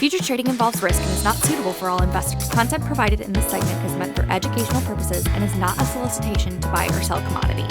Futures trading involves risk and is not suitable for all investors. Content provided in this segment is meant for educational purposes and is not a solicitation to buy or sell commodities.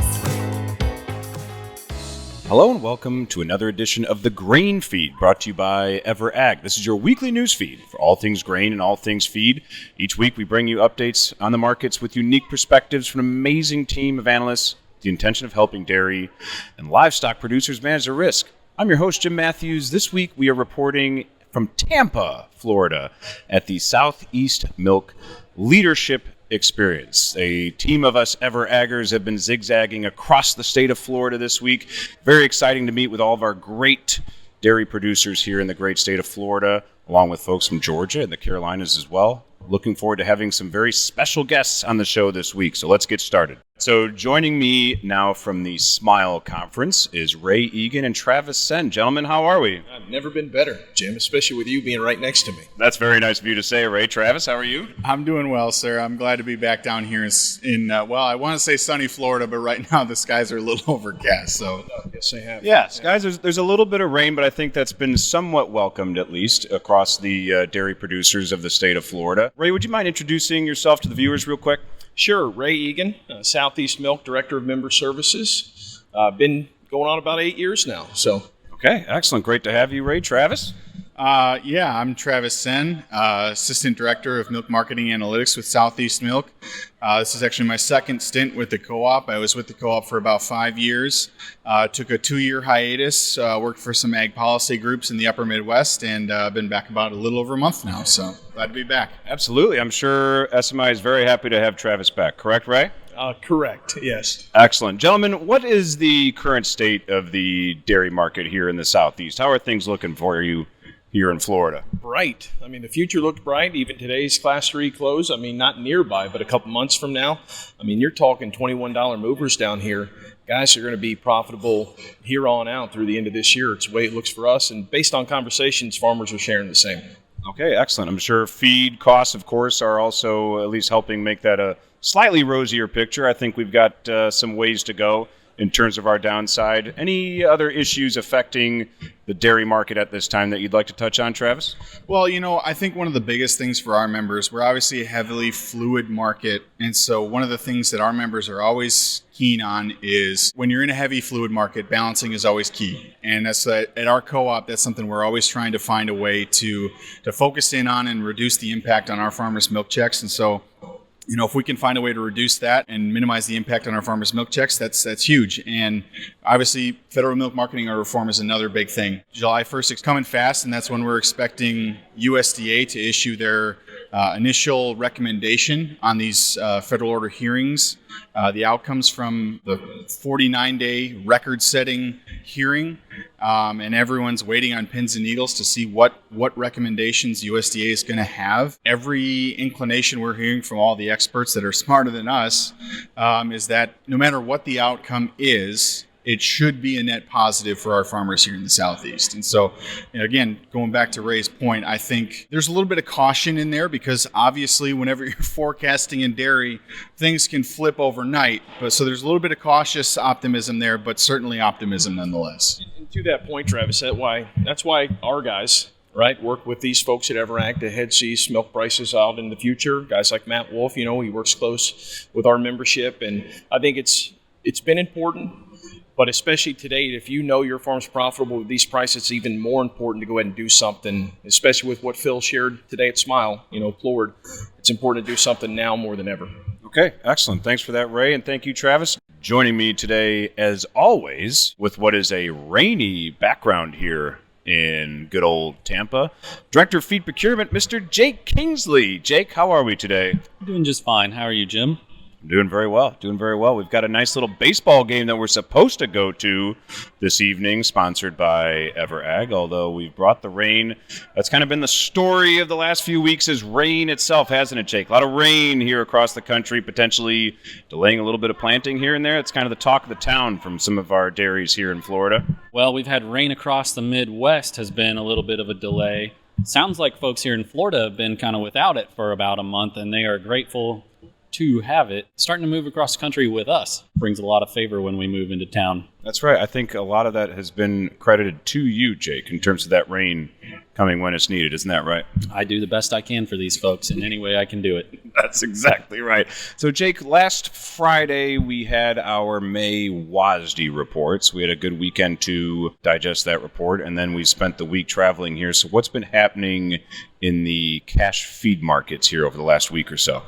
Hello and welcome to another edition of the Grain Feed, brought to you by EverAg. This is your weekly news feed for all things grain and all things feed. Each week we bring you updates on the markets with unique perspectives from an amazing team of analysts with the intention of helping dairy and livestock producers manage their risk. I'm your host, Jim Matthews. This week we are reporting from Tampa, Florida, at the Southeast Milk Leadership Experience. A team of us EverAggers have been zigzagging across the state of Florida this week. Very exciting to meet with all of our great dairy producers here in the great state of Florida, along with folks from Georgia and the Carolinas as well. Looking forward to having some very special guests on the show this week, so let's get started. So joining me now from the SMILE conference is Ray Egan and Travis Senn. Gentlemen, how are we? I've never been better, Jim, especially with you being right next to me. That's very nice of you to say, Ray. Travis, how are you? I'm doing well, sir. I'm glad to be back down here well, I want to say sunny Florida, but right now the skies are a little overcast. So Yes, they have. Yeah, skies, there's a little bit of rain, but I think that's been somewhat welcomed, at least, across the dairy producers of the state of Florida. Ray, would you mind introducing yourself to the viewers real quick? Sure. Ray Egan, Southeast Milk Director of Member Services. Been going on about 8 years now. So Okay, excellent. Great to have you, Ray. Travis? I'm Travis Senn, Assistant Director of Milk Marketing Analytics with Southeast Milk. This is actually my second stint with the co-op. I was with the co-op for about 5 years. Took a 2-year hiatus, worked for some ag policy groups in the upper Midwest, and been back about a little over a month now. So glad to be back. Absolutely. I'm sure SMI is very happy to have Travis back. Correct, Ray? correct, yes. Excellent. Gentlemen, what is the current state of the dairy market here in the Southeast? How are things looking for you here in Florida? Bright. I mean, the future looked bright. Even today's Class 3 close, I mean, not nearby, but a couple months from now. I mean, you're talking $21 movers down here. Guys are going to be profitable here on out through the end of this year. It's the way it looks for us. And based on conversations, farmers are sharing the same. Okay, excellent. I'm sure feed costs, of course, are also at least helping make that a slightly rosier picture. I think we've got some ways to go in terms of our downside. Any other issues affecting the dairy market at this time that you'd like to touch on, Travis? Well, I think one of the biggest things for our members, we're obviously a heavily fluid market. And so one of the things that our members are always keen on is when you're in a heavy fluid market, balancing is always key. And that's at our co-op, that's something we're always trying to find a way to focus in on and reduce the impact on our farmers' milk checks. And so if we can find a way to reduce that and minimize the impact on our farmers' milk checks, that's huge. And obviously, federal milk marketing reform is another big thing. July 1st is coming fast, and that's when we're expecting USDA to issue their initial recommendation on these federal order hearings. The outcomes from the 49-day record-setting hearing, and everyone's waiting on pins and needles to see what recommendations USDA is going to have. Every inclination we're hearing from all the experts that are smarter than us is that no matter what the outcome is, it should be a net positive for our farmers here in the Southeast. And so, again, going back to Ray's point, I think there's a little bit of caution in there because obviously whenever you're forecasting in dairy, things can flip overnight. So there's a little bit of cautious optimism there, but certainly optimism nonetheless. And to that point, Travis, that's why our guys, right, work with these folks at EverAg to hedge these milk prices out in the future. Guys like Matt Wolf, he works close with our membership, and I think it's been important. But especially today, if you know your farm's profitable with these prices, it's even more important to go ahead and do something, especially with what Phil shared today at SMILE, Floored. It's important to do something now more than ever. Okay, excellent. Thanks for that, Ray, and thank you, Travis. Joining me today, as always, with what is a rainy background here in good old Tampa, Director of Feed Procurement, Mr. Jake Kingsley. Jake, how are we today? Doing just fine. How are you, Jim? Doing very well. We've got a nice little baseball game that we're supposed to go to this evening, sponsored by EverAg, although we've brought the rain. That's kind of been the story of the last few weeks is rain itself, hasn't it, Jake? A lot of rain here across the country, potentially delaying a little bit of planting here and there. It's kind of the talk of the town from some of our dairies here in Florida. Well, we've had rain across the Midwest has been a little bit of a delay. Sounds like folks here in Florida have been kind of without it for about a month, and they are grateful to have it starting to move across the country with us. Brings a lot of favor when we move into town. That's right. I think a lot of that has been credited to you, Jake, in terms of that rain coming when it's needed. Isn't that right? I do the best I can for these folks in any way I can do it. That's exactly right. So, Jake, last Friday we had our May WASD reports. We had a good weekend to digest that report, and then we spent the week traveling here. So what's been happening in the cash feed markets here over the last week or so?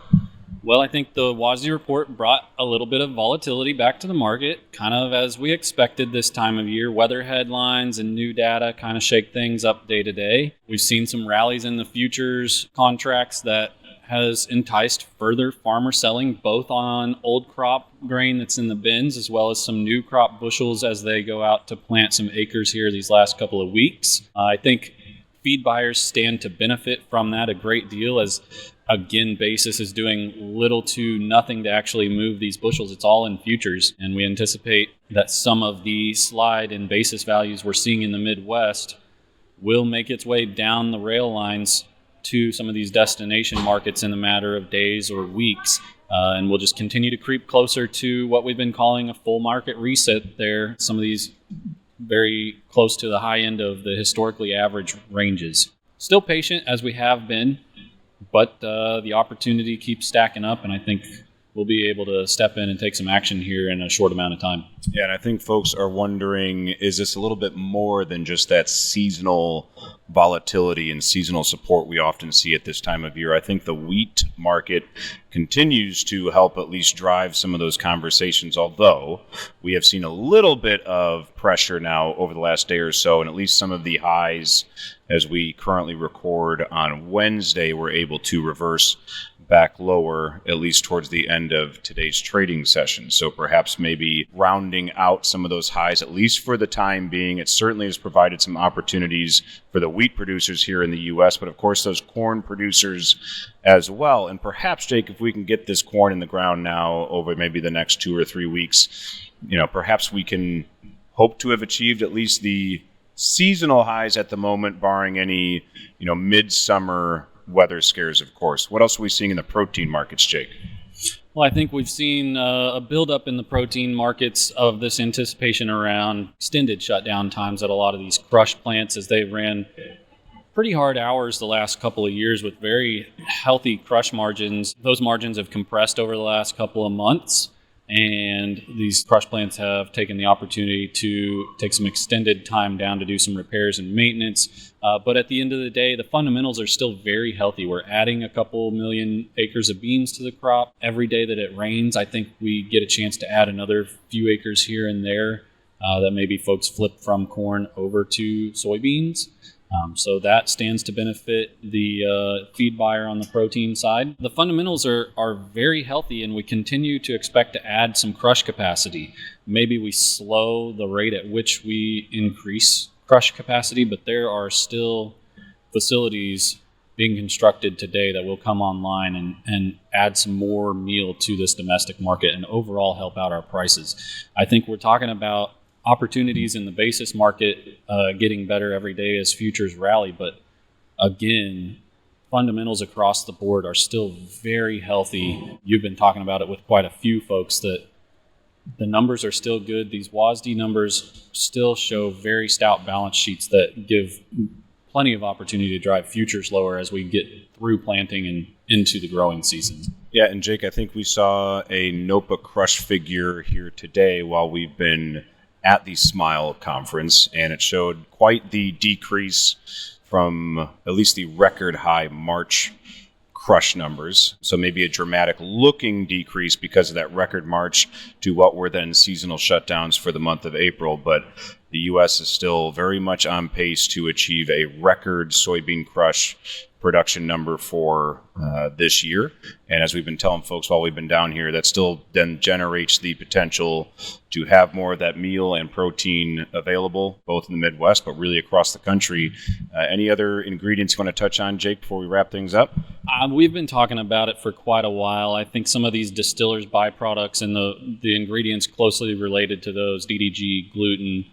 Well, I think the WASD report brought a little bit of volatility back to the market, kind of as we expected this time of year. Weather headlines and new data kind of shake things up day to day. We've seen some rallies in the futures contracts that has enticed further farmer selling, both on old crop grain that's in the bins, as well as some new crop bushels as they go out to plant some acres here these last couple of weeks. I think feed buyers stand to benefit from that a great deal, as again, basis is doing little to nothing to actually move these bushels. It's all in futures, and we anticipate that some of the slide in basis values we're seeing in the Midwest will make its way down the rail lines to some of these destination markets in a matter of days or weeks. And we'll just continue to creep closer to what we've been calling a full market reset there. Some of these very close to the high end of the historically average ranges. Still patient as we have been, but the opportunity keeps stacking up, and I think we'll be able to step in and take some action here in a short amount of time. Yeah, and I think folks are wondering, is this a little bit more than just that seasonal volatility and seasonal support we often see at this time of year? I think the wheat market continues to help at least drive some of those conversations, although we have seen a little bit of pressure now over the last day or so, and at least some of the highs as we currently record on Wednesday were able to reverse back lower, at least towards the end of today's trading session. So perhaps maybe rounding out some of those highs, at least for the time being. It certainly has provided some opportunities for the wheat producers here in the U.S., but of course those corn producers as well. And perhaps, Jake, if we can get this corn in the ground now over maybe the next 2 or 3 weeks, perhaps we can hope to have achieved at least the seasonal highs at the moment, barring any, midsummer weather scares, of course. What else are we seeing in the protein markets, Jake? Well, I think we've seen a buildup in the protein markets of this anticipation around extended shutdown times at a lot of these crush plants, as they ran pretty hard hours the last couple of years with very healthy crush margins. Those margins have compressed over the last couple of months, and these crush plants have taken the opportunity to take some extended time down to do some repairs and maintenance. But at the end of the day, the fundamentals are still very healthy. We're adding a couple million acres of beans to the crop. Every day that it rains, I think we get a chance to add another few acres here and there that maybe folks flip from corn over to soybeans. So that stands to benefit the feed buyer on the protein side. The fundamentals are very healthy, and we continue to expect to add some crush capacity. Maybe we slow the rate at which we increase crush capacity, but there are still facilities being constructed today that will come online and add some more meal to this domestic market and overall help out our prices. I think we're talking about opportunities in the basis market getting better every day as futures rally. But again, fundamentals across the board are still very healthy. You've been talking about it with quite a few folks that the numbers are still good. These WASD numbers still show very stout balance sheets that give plenty of opportunity to drive futures lower as we get through planting and into the growing season. Yeah, and Jake, I think we saw a NOPA crush figure here today while we've been at the SMILE conference, and it showed quite the decrease from at least the record high March crush numbers. So maybe a dramatic looking decrease because of that record March to what were then seasonal shutdowns for the month of April. But the U.S. is still very much on pace to achieve a record soybean crush production number for this year. And as we've been telling folks while we've been down here, that still then generates the potential to have more of that meal and protein available, both in the Midwest, but really across the country. Any other ingredients you want to touch on, Jake, before we wrap things up? We've been talking about it for quite a while. I think some of these distillers' byproducts and the ingredients closely related to those, DDG, gluten,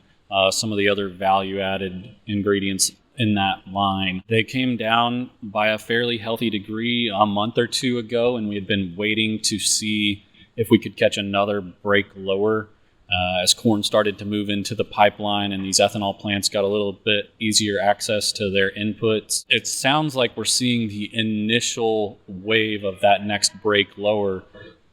some of the other value-added ingredients in that line. They came down by a fairly healthy degree a month or two ago, and we had been waiting to see if we could catch another break lower as corn started to move into the pipeline and these ethanol plants got a little bit easier access to their inputs. It sounds like we're seeing the initial wave of that next break lower,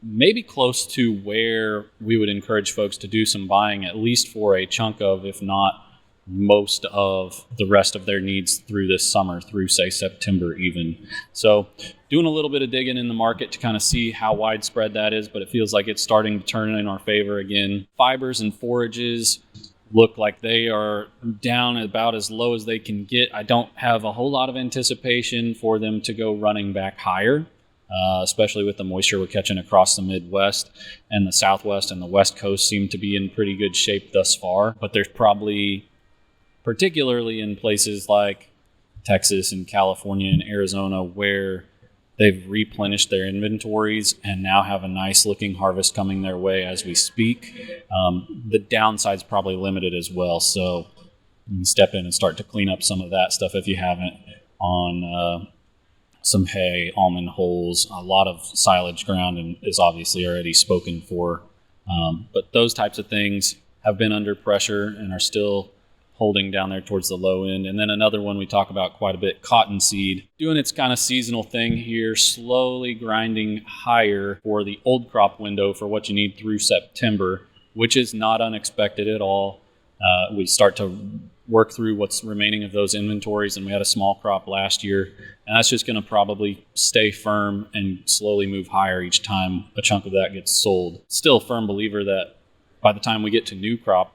maybe close to where we would encourage folks to do some buying, at least for a chunk of, if not most of the rest of their needs through this summer, through say September even. So doing a little bit of digging in the market to kind of see how widespread that is, but it feels like it's starting to turn in our favor again. Fibers and forages look like they are down about as low as they can get. I don't have a whole lot of anticipation for them to go running back higher. Especially with the moisture we're catching across the Midwest, and the Southwest and the West Coast seem to be in pretty good shape thus far. But there's probably, particularly in places like Texas and California and Arizona, where they've replenished their inventories and now have a nice looking harvest coming their way as we speak. The downside's probably limited as well, so you can step in and start to clean up some of that stuff if you haven't on some hay, almond holes. A lot of silage ground and is obviously already spoken for. But those types of things have been under pressure and are still holding down there towards the low end. And then another one we talk about quite a bit, cottonseed, doing its kind of seasonal thing here, slowly grinding higher for the old crop window for what you need through September, which is not unexpected at all. We start to work through what's remaining of those inventories, and we had a small crop last year, and that's just going to probably stay firm and slowly move higher each time a chunk of that gets sold. Still a firm believer that by the time we get to new crop,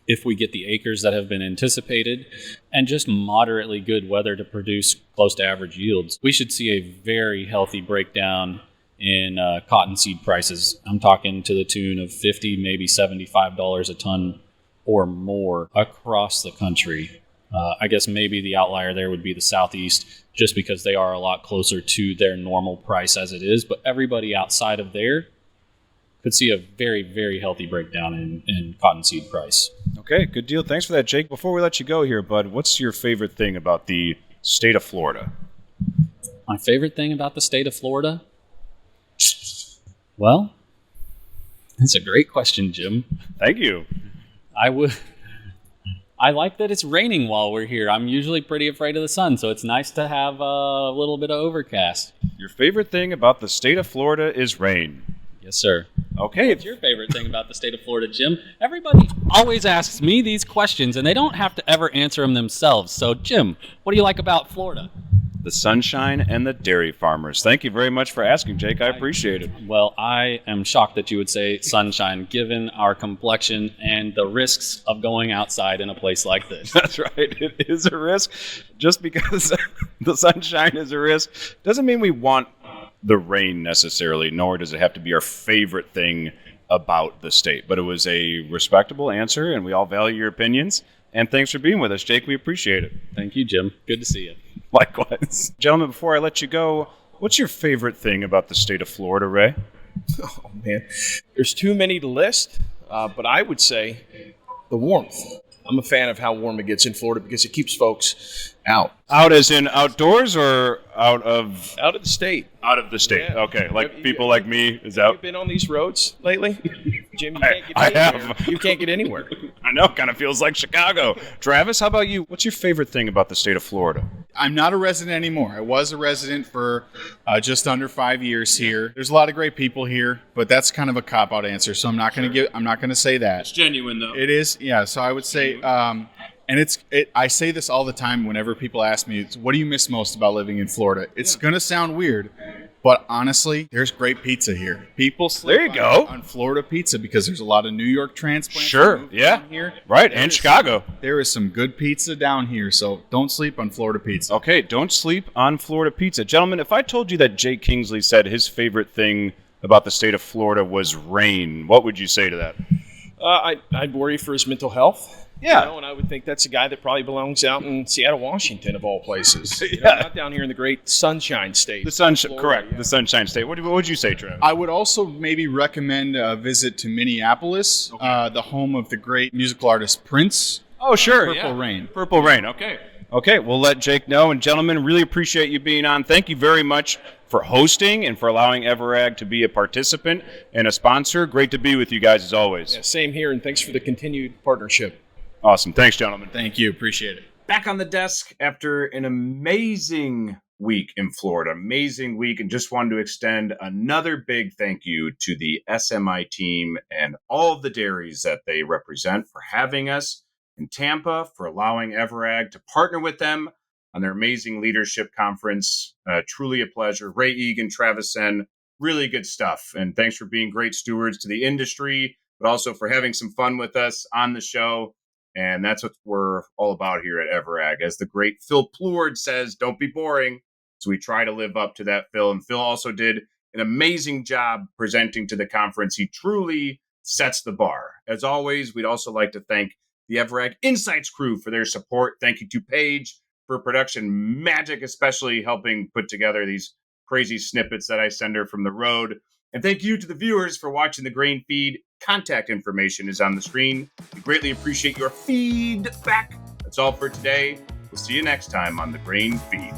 if we get the acres that have been anticipated and just moderately good weather to produce close to average yields, we should see a very healthy breakdown in cottonseed prices. I'm talking to the tune of $50, maybe $75 a ton or more across the country. I guess maybe the outlier there would be the Southeast, just because they are a lot closer to their normal price as it is. But everybody outside of there could see a very, very healthy breakdown in cottonseed price. Okay, good deal. Thanks for that, Jake. Before we let you go here, bud, what's your favorite thing about the state of Florida? My favorite thing about the state of Florida? Well, that's a great question, Jim. Thank you. I like that it's raining while we're here. I'm usually pretty afraid of the sun, so it's nice to have a little bit of overcast. Your favorite thing about the state of Florida is rain. Yes, sir. Okay. What's your favorite thing about the state of Florida, Jim? Everybody always asks me these questions, and they don't have to ever answer them themselves. So, Jim, what do you like about Florida? The sunshine and the dairy farmers. Thank you very much for asking, Jake. I appreciate it. Well, I am shocked that you would say sunshine, given our complexion and the risks of going outside in a place like this. That's right. It is a risk. Just because the sunshine is a risk doesn't mean we want the rain necessarily, nor does it have to be our favorite thing about the state. But it was a respectable answer, and we all value your opinions. And thanks for being with us, Jake. We appreciate it. Thank you, Jim. Good to see you. Likewise. Gentlemen, before I let you go, what's your favorite thing about the state of Florida, Ray? Oh, man. There's too many to list, but I would say the warmth. I'm a fan of how warm it gets in Florida because it keeps folks out. Out as in outdoors or out of... Out of the state. Out of the state. Yeah. Okay. Like people like me is out. Have you been on these roads lately? Jim, you can't get I anywhere. have. You can't get anywhere. I know. Kind of feels like Chicago. Travis, how about you? What's your favorite thing about the state of Florida? I'm not a resident anymore. I was a resident for just under 5 years here. There's a lot of great people here, but that's kind of a cop-out answer, so I'm not going to say that. It's genuine, though. It is, yeah. So I would say, and I say this all the time whenever people ask me, what do you miss most about living in Florida? It's going to sound weird, but honestly, there's great pizza here. People sleep on Florida pizza because there's a lot of New York transplants. Sure, yeah. Here. Right, and Chicago. There is some good pizza down here, so don't sleep on Florida pizza. Okay, don't sleep on Florida pizza. Gentlemen, if I told you that Jake Kingsley said his favorite thing about the state of Florida was rain, what would you say to that? I'd worry for his mental health. Yeah. You know, and I would think that's a guy that probably belongs out in Seattle, Washington, of all places. Yeah. You know, not down here in the great Sunshine State. Correct. Yeah. The Sunshine State. What would you say, Trev? I would also maybe recommend a visit to Minneapolis, the home of the great musical artist Prince. Oh, sure. Purple Rain. Purple Rain. Okay. Okay, we'll let Jake know. And gentlemen, really appreciate you being on. Thank you very much for hosting and for allowing Everag to be a participant and a sponsor. Great to be with you guys as always. Yeah, same here, and thanks for the continued partnership. Awesome. Thanks, gentlemen. Thank you. Appreciate it. Back on the desk after an amazing week in Florida. Amazing week, and just wanted to extend another big thank you to the SMI team and all of the dairies that they represent for having us in Tampa, for allowing Everag to partner with them on their amazing leadership conference. Truly a pleasure. Ray Egan, Travis Senn, really good stuff. And thanks for being great stewards to the industry, but also for having some fun with us on the show. And that's what we're all about here at Everag. As the great Phil Pleward says, don't be boring. So we try to live up to that, Phil. And Phil also did an amazing job presenting to the conference. He truly sets the bar. As always, we'd also like to thank the Everag Insights crew for their support. Thank you to Paige for production magic, especially helping put together these crazy snippets that I send her from the road. And thank you to the viewers for watching the Grain Feed. Contact information is on the screen. We greatly appreciate your feedback. That's all for today. We'll see you next time on the Grain Feed.